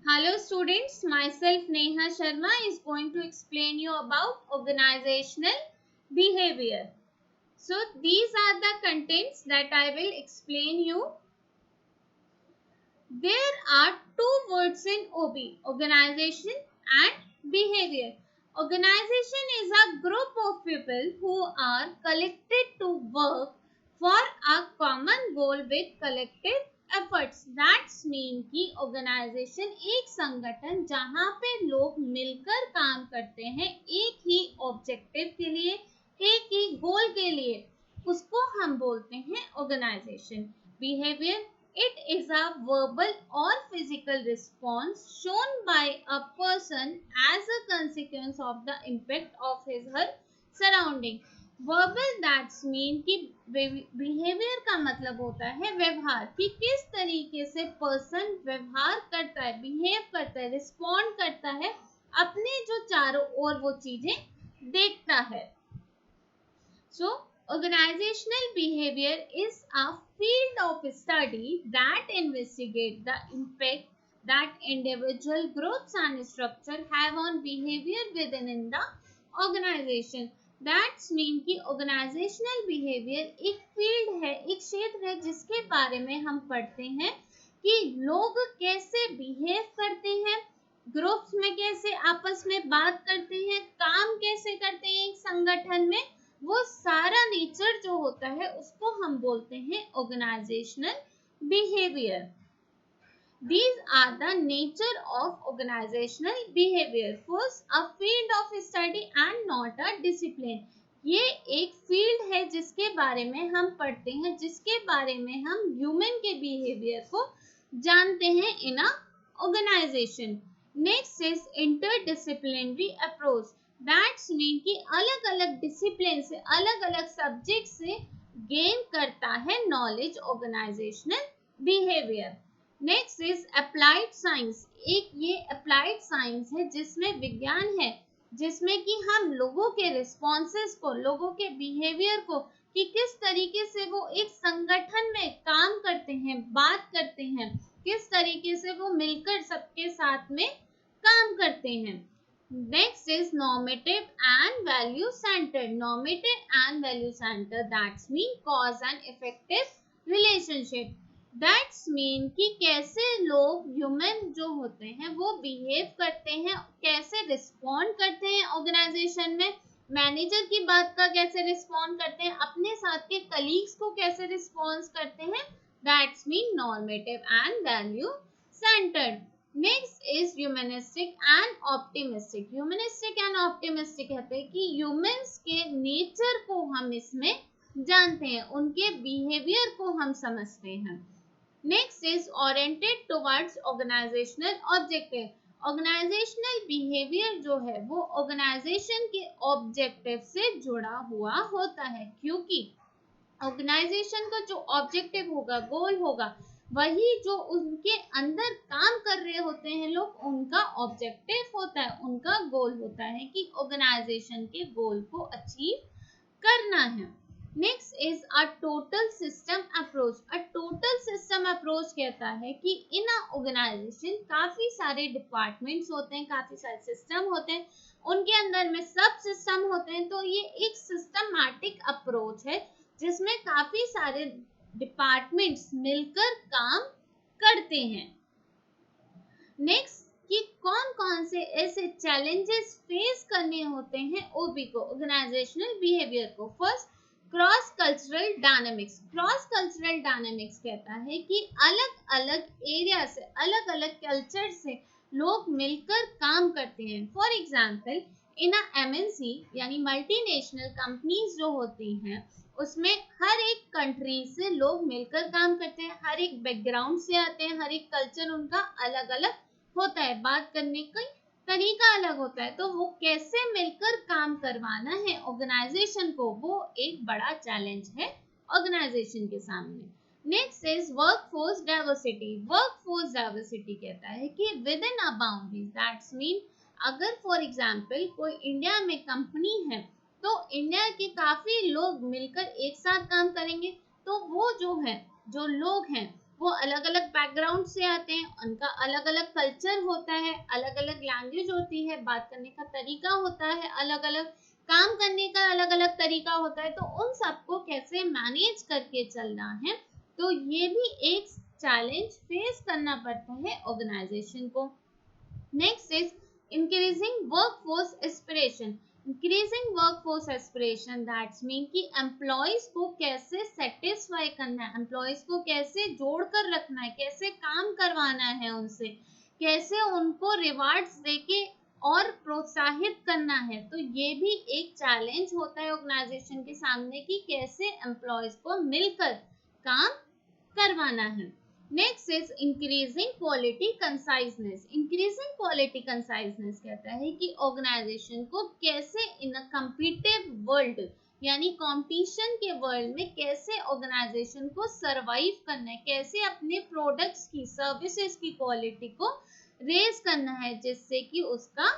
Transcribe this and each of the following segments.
Hello students, myself Neha Sharma is going to explain you about organizational behavior. So these are the contents that I will explain you. There are two words in OB, organization and behavior. Organization is a group of people who are collected to work for a common goal with collective efforts. That's mean कि organization एक संगठन जहाँ पे लोग मिलकर काम करते हैं एक ही ऑब्जेक्टिव के लिए, एक ही गोल के लिए, उसको हम बोलते हैं organization. Behavior, it is a verbal or physical response shown by a person as a consequence of the impact of his her surrounding. Verbal that's mean कि बिहेवियर का मतलब होता है व्यवहार, कि किस तरीके से पर्सन व्यवहार करता है, बिहेव करता है, रिस्पॉन्ड करता है, अपने जो चारों ओर वो चीजें देखता है. So organizational behavior is a field of study that investigates the impact that individual groups and structure have on behavior within the organization. That's mean कि organizational behavior एक फील्ड है, एक क्षेत्र है जिसके बारे में हम पढ़ते हैं कि लोग कैसे बिहेव करते हैं, ग्रुप्स में कैसे आपस में बात करते हैं, काम कैसे करते हैं एक संगठन में, वो सारा नेचर जो होता है उसको हम बोलते हैं organisational behaviour. These are the nature of organizational behavior. First, a field of study and not a discipline. ये एक फील्ड है जिसके बारे में हम पढ़ते हैं, जिसके बारे में हम ह्यूमन के बिहेवियर को जानते हैं in a organisation. Next is interdisciplinary approach. That's mean कि अलग अलग डिसिप्लिन से, अलग अलग सब्जेक्ट से गेन करता है knowledge organisational behaviour. Next is applied science. एक ये अप्लाइड साइंस है जिसमें विज्ञान है, जिसमें कि हम लोगों के रिस्पॉन्सेस को, लोगों के बिहेवियर को, कि किस तरीके से वो एक संगठन में काम करते हैं, बात करते हैं, किस तरीके से वो मिलकर सबके साथ में काम करते हैं. Next is normative and value centre. Normative and value centre that's mean cause and effective relationship. That's mean कि कैसे लोग ह्यूमन जो होते हैं वो बिहेव करते हैं, कैसे रिस्पॉन्ड करते हैं ऑर्गेनाइजेशन में, मैनेजर की बात का कैसे रिस्पॉन्ड करते हैं, अपने साथ के कलीग्स को कैसे रिस्पॉन्स करते हैं. That's mean normative and value centred. Next is humanistic and optimistic. Humanistic and optimistic कहते हैं कि ह्यूमंस के नेचर को हम इसमें जानते हैं, उनके बिहेवियर को हम समझते हैं. Next is oriented towards organisational objective. Organisational behaviour जो है वो ऑर्गेनाइजेशन के ऑब्जेक्टिव से जुड़ा हुआ होता है, क्योंकि ऑर्गेनाइजेशन का जो ऑब्जेक्टिव होगा, गोल होगा, वही जो उनके अंदर काम कर रहे होते हैं लोग, उनका ऑब्जेक्टिव होता है, उनका गोल होता है कि ऑर्गेनाइजेशन के गोल को अचीव करना है. Next is a total system approach. A total system approach कहता है कि इन अ ऑर्गेनाइजेशन काफी सारे डिपार्टमेंट्स होते हैं, काफी सारे सिस्टम होते हैं, उनके अंदर में सब सिस्टम होते हैं. तो ये एक सिस्टमैटिक अप्रोच है जिसमें काफी सारे डिपार्टमेंट्स मिलकर काम करते हैं. नेक्स्ट कि कौन कौन से ऐसे चैलेंजेस फेस करने होते हैं ओबी को, ऑर्गेनाइजेशनल बिहेवियर को. First, cross cultural dynamics. Cross cultural dynamics कहता है कि अलग अलग एरिया से, अलग अलग कल्चर से लोग मिलकर काम करते हैं. फॉर एग्जाम्पल, इन एमएनसी यानी मल्टीनेशनल कंपनीज जो होती हैं, उसमें हर एक कंट्री से लोग मिलकर काम करते हैं, हर एक बैकग्राउंड से आते हैं, हर एक कल्चर उनका अलग अलग होता है, बात करने का तरीका अलग होता है. तो वो कैसे मिलकर काम करवाना है ऑर्गेनाइजेशन को, वो एक बड़ा चैलेंज है ऑर्गेनाइजेशन के सामने. Next is workforce diversity. Workforce diversity कहता है कि with in a boundaries. That's mean अगर फॉर एग्जांपल कोई इंडिया में कंपनी है, तो इंडिया के काफी लोग मिलकर एक साथ काम करेंगे, तो वो जो है, जो लोग हैं, वो अलग अलग बैकग्राउंड से आते हैं, उनका अलग अलग कल्चर होता है, अलग अलग लैंग्वेज होती है, बात करने का तरीका होता है अलग अलग, काम करने का अलग अलग तरीका होता है, तो उन सबको कैसे मैनेज करके चलना है, तो ये भी एक चैलेंज फेस करना पड़ता है ऑर्गेनाइजेशन को। Next is increasing workforce aspiration. Increasing workforce aspiration that's mean कि एम्प्लॉयज को कैसे सेटिस्फाई करना है, एम्प्लॉयज को कैसे जोड़ कर रखना है, कैसे काम करवाना है उनसे, कैसे उनको रिवार्ड्स देके और प्रोत्साहित करना है। तो ये भी एक चैलेंज होता है ऑर्गेनाइजेशन के सामने कि कैसे एम्प्लॉयज को मिलकर काम करवाना है। Next is increasing quality conciseness. Increasing quality conciseness कहता है कि ऑर्गेनाइजेशन को कैसे इन अ कॉम्पिटिटिव वर्ल्ड, यानी कंपटीशन के वर्ल्ड में कैसे ऑर्गेनाइजेशन को सरवाइव करना है, कैसे अपने प्रोडक्ट्स की, सर्विसेज की क्वालिटी को रेज करना है जिससे कि उसका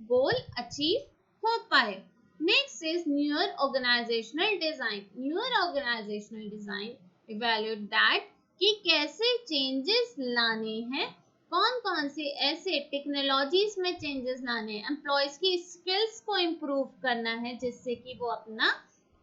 गोल अचीव हो पाए। Next is newer organisational design. Newer organisational design evaluate that कि कैसे चेंजेस लाने हैं, कौन कौन से ऐसे टेक्नोलॉजीज में चेंजेस लाने हैं, एम्प्लॉयज की स्किल्स को इम्प्रूव करना है जिससे कि वो अपना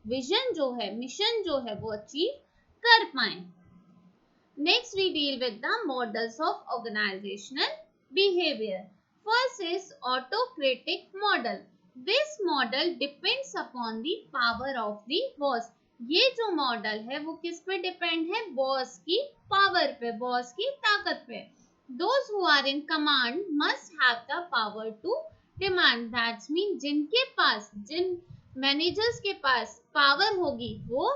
विजन जो है, मिशन जो है वो अचीव कर पाए। Next we deal with the models of organisational behaviour. First is autocratic model. This model depends upon the power of the boss. ये जो मॉडल है वो किस पे डिपेंड है, बॉस की पावर पे, बॉस की ताकत पे। Those who are in command must have the power to demand. That's mean जिनके पास, जिन मैनेजर्स के पास पावर होगी वो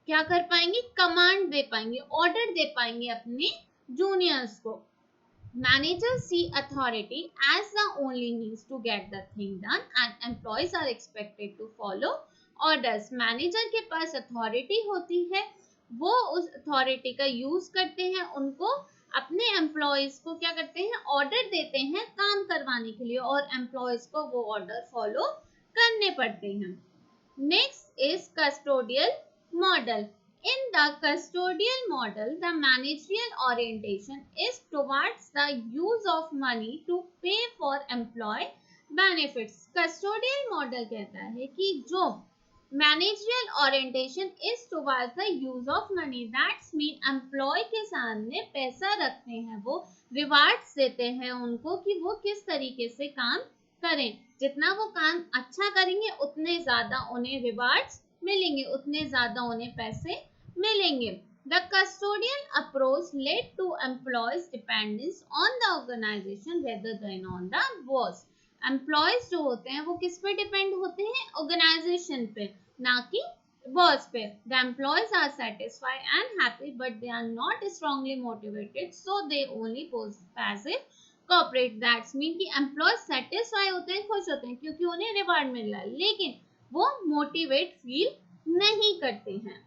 क्या कर पाएंगे, कमांड दे पाएंगे, ऑर्डर दे पाएंगे अपने जूनियर्स को। Managers see authority as the only means to get the thing done and employees are expected to follow orders. Manager के पास अथॉरिटी होती है, वो उस अथॉरिटी का यूज करते हैं, उनको अपने एम्प्लॉयज को क्या करते हैं, ऑर्डर देते हैं काम करवाने के लिए, और एम्प्लॉयज को वो ऑर्डर फॉलो करने पड़ते हैं। Next is custodial model. In the custodial model, the managerial orientation is towards the use of money to pay for employee benefits. Custodial model कहता है कि जो managerial orientation is towards the use of money. That's mean employee के सामने पैसा रखते हैं, वो rewards देते हैं उनको कि वो किस तरीके से काम करें, जितना वो काम अच्छा करेंगे उतने ज्यादा उन्हें रिवार्ड्स मिलेंगे, उतने ज्यादा उन्हें पैसे मिलेंगे। The custodial approach led to employees' dependence on the organization rather than on the boss. Employees जो होते हैं वो किस पे डिपेंड होते हैं, ऑर्गेनाइजेशन पे, ना कि बॉस पे। The employees are satisfied and happy but they are not strongly motivated, so they only passive cooperate. That's mean कि एम्प्लॉयज सेटिस्फाई होते हैं, खुश होते हैं क्योंकि उन्हें रिवार्ड मिल रहा है, लेकिन वो मोटिवेट फील नहीं करते हैं।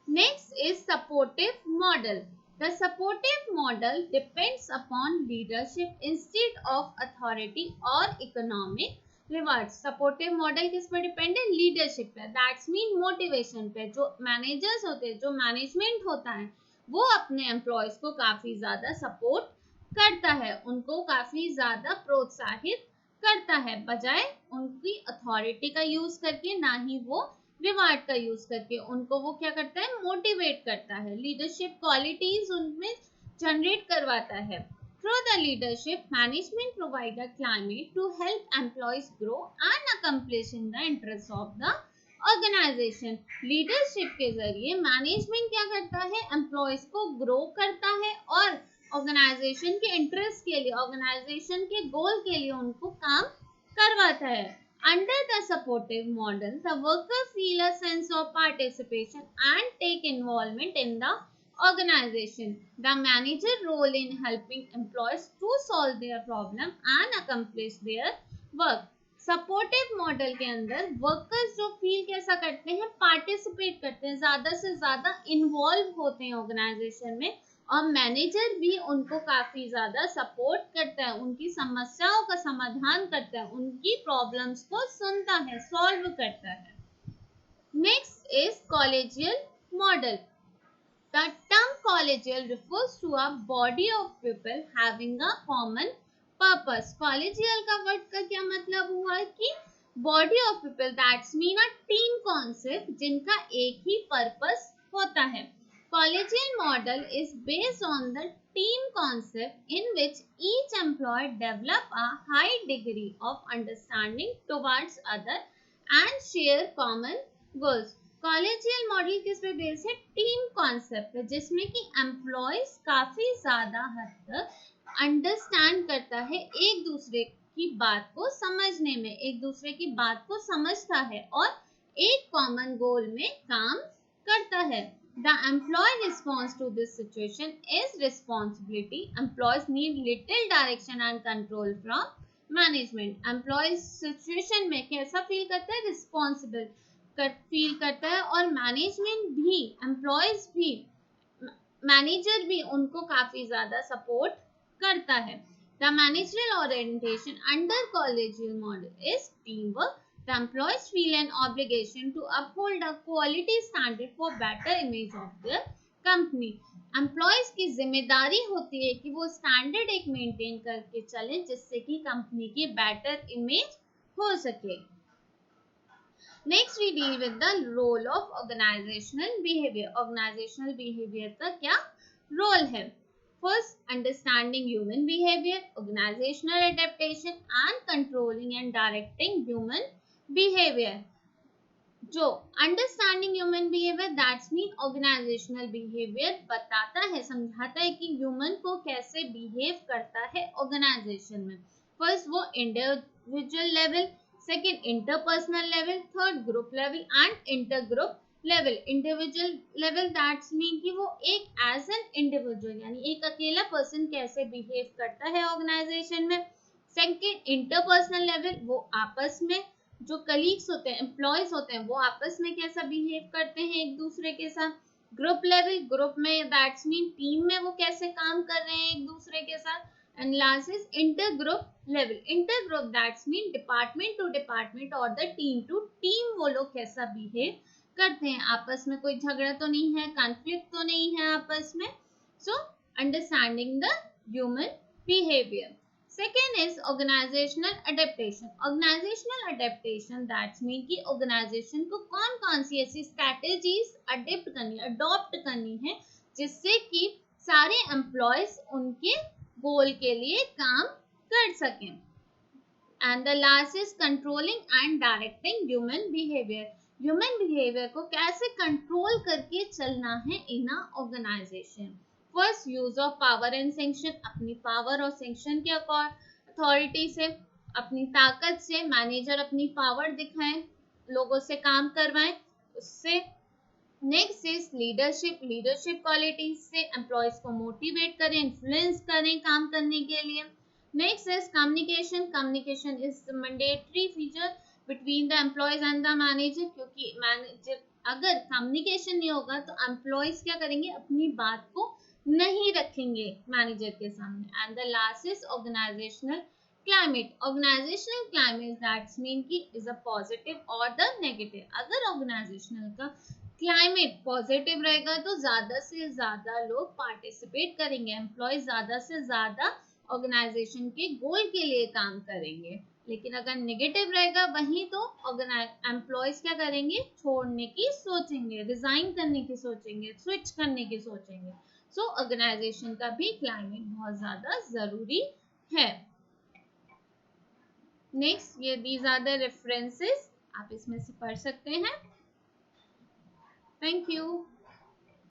Next is supportive model. The supportive model depends upon leadership instead of authority or economic rewards. Supportive model किस पे डिपेंड है, लीडरशिप पे, दैट्स मीन मोटिवेशन पे। जो मैनेजर्स होते हैं, जो मैनेजमेंट होता है, वो अपने एम्प्लॉयज को काफी ज्यादा सपोर्ट करता है, उनको काफी ज्यादा प्रोत्साहित करता है, बजाय उनकी अथॉरिटी का यूज करके, ना ही वो रिवार्ड का यूज करके। उनको वो क्या करता है, मोटिवेट करता है, लीडरशिप क्वालिटीज उनमें जनरेट करवाता है। Through the leadership management provide a climate to help employees grow and accomplish in the interest of the organisation. Leadership के जरिए मैनेजमेंट क्या करता है, एम्प्लॉयज को ग्रो करता है और ऑर्गेनाइजेशन के इंटरेस्ट के लिए, ऑर्गेनाइजेशन के गोल के लिए उनको काम करवाता है। Under the supportive model, the workers feel a sense of participation and take involvement in the organization. The manager role in helping employees to solve their problem and accomplish their work. Supportive model के अंदर workers जो feel कैसा करते हैं, participate करते हैं, ज्यादा से ज्यादा इन्वॉल्व होते हैं ऑर्गेनाइजेशन में, और मैनेजर भी उनको काफी ज्यादा सपोर्ट करता है, उनकी समस्याओं का समाधान करता है, उनकी प्रॉब्लम्स को सुनता है, सॉल्व करता है। Next is collegial model. The term collegial refers to a body of people having a common purpose. Collegial का वर्ड का क्या मतलब हुआ कि body of people, that's mean a team concept जिनका एक ही purpose होता है. Collegial model is based on the team concept in which each employee develop a high degree of understanding towards other and share common goals. Collegial model किस पे base है? Team concept है, जिसमें कि एम्प्लॉयज काफी ज्यादा हद तक अंडरस्टैंड करता है, एक दूसरे की बात को समझने में, एक दूसरे की बात को समझता है और एक कॉमन गोल में काम करता है. The employee response to this situation is responsibility. Employees need little direction and control from management. Employees situation में कैसा फील करता है? रिस्पॉन्सिबल फील करता है और मैनेजमेंट भी, एम्प्लॉयज भी, मैनेजर भी उनको काफी ज्यादा सपोर्ट करता है. The managerial orientation under collegial model is team work. The employees feel an obligation to uphold a quality standard for better image of their company. Employees की जिम्मेदारी होती है कि वो स्टैंडर्ड एक मेंटेन करके चलें जिससे कि कंपनी की बेटर इमेज हो सके. Next we deal with the role of organizational behavior. Organizational behavior का क्या role है? First, understanding human behavior, organizational adaptation and controlling and directing human behavior. जो understanding human behaviour, that's mean organisational behaviour बताता है, समझाता है कि human को कैसे बिहेव करता है ऑर्गेनाइजेशन में. फर्स्ट वो individual level, second interpersonal level, third group level and inter group level. Individual level that's mean कि वो एक एज एन इंडिविजुअल यानी एक अकेला पर्सन कैसे बिहेव करता है ऑर्गेनाइजेशन में. सेकंड इंटरपर्सनल लेवल, वो आपस में जो कलीग्स होते हैं, एम्प्लॉयज होते हैं, वो आपस में कैसा बिहेव करते हैं एक दूसरे के साथ. ग्रुप लेवल, ग्रुप में दैट्स मीन टीम में वो कैसे काम कर रहे हैं एक दूसरे के साथ. And last is inter group level. Inter group that's mean department to department और द टीम टू टीम वो लोग कैसा बिहेव करते हैं, आपस में कोई झगड़ा तो नहीं है, कॉन्फ्लिक्ट तो नहीं है आपस में. So understanding the human behaviour. Second is organizational adaptation. Organizational adaptation that's mean कि organization को कौन सी ऐसी strategies adopt करनी है जिससे कि सारे employees उनके goal के लिए काम कर सकें. And the last is controlling and directing human behavior. Human behavior को कैसे control करके चलना है in a organization. First, use of power and sanction. अपनी पावर और सैंक्शन के अथॉरिटी से, अपनी ताकत से मैनेजर अपनी पावर दिखाएं, लोगों से काम करवाएं उससे. Next is leadership. Leadership qualities से एम्प्लॉयज को मोटिवेट करें, इन्फ्लुएंस करें काम करने के लिए. Next is communication. Communication is mandatory feature between the employees and the manager, क्योंकि मैनेजर अगर कम्युनिकेशन नहीं होगा तो एम्प्लॉयज क्या करेंगे, अपनी बात को नहीं रखेंगे मैनेजर के सामने. And the last is organisational climate. Organisational climate that's mean कि इज अ पॉजिटिव और द नेगेटिव. अगर ऑर्गेनाइजेशनल का क्लाइमेट पॉजिटिव रहेगा तो ज्यादा से ज्यादा लोग पार्टिसिपेट करेंगे, एम्प्लॉय ज्यादा से ज्यादा ऑर्गेनाइजेशन के गोल के लिए काम करेंगे. लेकिन अगर नेगेटिव रहेगा वहीं तो एम्प्लॉयज क्या करेंगे, छोड़ने की सोचेंगे, रिजाइन करने की सोचेंगे, स्विच करने की सोचेंगे. सो ऑर्गेनाइजेशन का भी क्लाइमेट बहुत ज्यादा जरूरी है. नेक्स्ट, ये दीज आर द रेफरेंसेस, आप इसमें से पढ़ सकते हैं. Thank you.